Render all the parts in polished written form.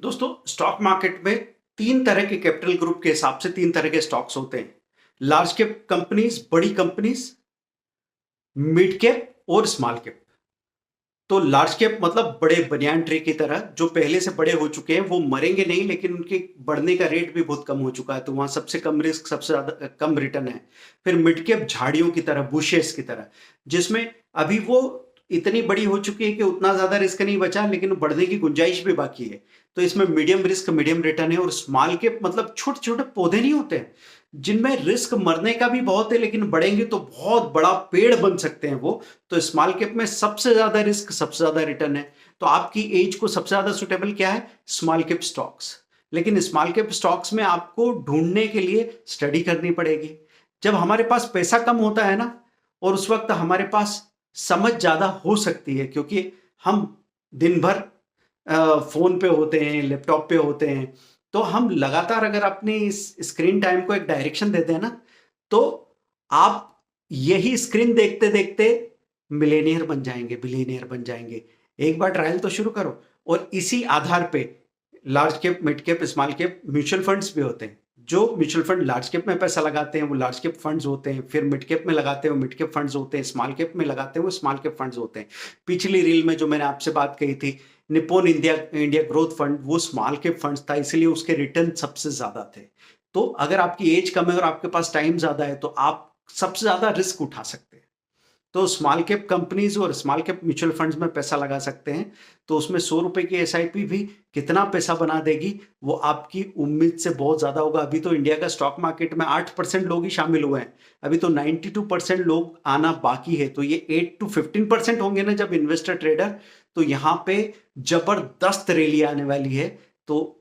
दोस्तों, stock market में तीन तरह के कैपिटल ग्रुप के हिसाब से तीन तरह के स्टॉक्स होते हैं। लार्ज कैप कंपनीज, बड़ी कंपनीज, मिड कैप और स्मॉल कैप। तो लार्ज कैप मतलब बड़े बनियान ट्री की तरह जो पहले से बड़े हो चुके हैं, वो मरेंगे नहीं, लेकिन उनके बढ़ने का रेट भी बहुत कम हो चुका है, तो वहां सबसे कम रिस्क, सबसे ज्यादा कम रिटर्न है। फिर मिड कैप झाड़ियों की तरह, बुशेस की तरह, जिसमें अभी वो इतनी बड़ी हो चुकी है कि उतना ज्यादा रिस्क नहीं बचा, लेकिन बढ़ने की गुंजाइश भी बाकी है। तो इसमें मीडियम रिस्क मीडियम रिटर्न है। और स्मॉल कैप मतलब छोटे छोटे पौधे नहीं होते हैं, जिनमें रिस्क मरने का भी बहुत है, लेकिन बढ़ेंगे तो बहुत बड़ा पेड़ बन सकते हैं वो। तो स्मॉल कैप में सबसे ज्यादा रिस्क, सबसे ज्यादा रिटर्न है। तो आपकी एज को सबसे ज्यादा सुटेबल क्या है? Small cap stocks. लेकिन स्मॉल कैप स्टॉक्स में आपको ढूंढने के लिए स्टडी करनी पड़ेगी। जब हमारे पास पैसा कम होता है ना, और उस वक्त हमारे पास समझ ज्यादा हो सकती है, क्योंकि हम दिन भर फोन पे होते हैं, लैपटॉप पे होते हैं, तो हम लगातार अगर अपनी इस स्क्रीन टाइम को एक डायरेक्शन देते हैं ना, तो आप यही स्क्रीन देखते देखते मिलेनियर बन जाएंगे, बिलियनियर बन जाएंगे। एक बार ट्रायल तो शुरू करो। और इसी आधार पे large cap, mid cap, small cap mutual funds भी होते हैं। जो म्यूचुअल फंड लार्ज कैप में पैसा लगाते हैं वो लार्ज कैप फंड्स होते हैं, फिर मिड कैप में लगाते हैं वो मिड कैप फंड्स होते हैं, स्मॉल कैप में लगाते हैं वो स्मॉल कैप फंड्स होते हैं। पिछली रील में जो मैंने आपसे बात कही थी, Nippon India India growth fund, वो स्मॉल कैप फंड्स था, इसलिए उसके रिटर्न सबसे ज्यादा थे। तो अगर आपकी एज कम है और आपके पास टाइम ज्यादा है, तो आप सबसे ज्यादा रिस्क उठा सकते हैं। तो स्मॉल कैप कंपनीज और स्मॉल कैप म्यूचुअल फंड्स में पैसा लगा सकते हैं। तो उसमें 100 रुपए की एसआईपी भी कितना पैसा बना देगी, वो आपकी उम्मीद से बहुत ज्यादा होगा। अभी तो इंडिया का स्टॉक मार्केट में 8% लोग ही शामिल हुए हैं। अभी तो 92% लोग आना बाकी है। तो ये 8 to 15% होंगे ना जब इन्वेस्टर ट्रेडर, तो यहाँ पे जबरदस्त रैली आने वाली है। तो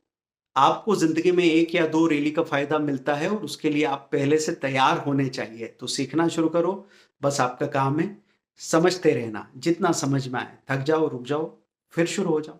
आपको जिंदगी में एक या दो रैली का फायदा मिलता है, और उसके लिए आप पहले से तैयार होने चाहिए। तो सीखना शुरू करो। बस आपका काम है समझते रहना, जितना समझ में आए। थक जाओ, रुक जाओ, फिर शुरू हो जाओ।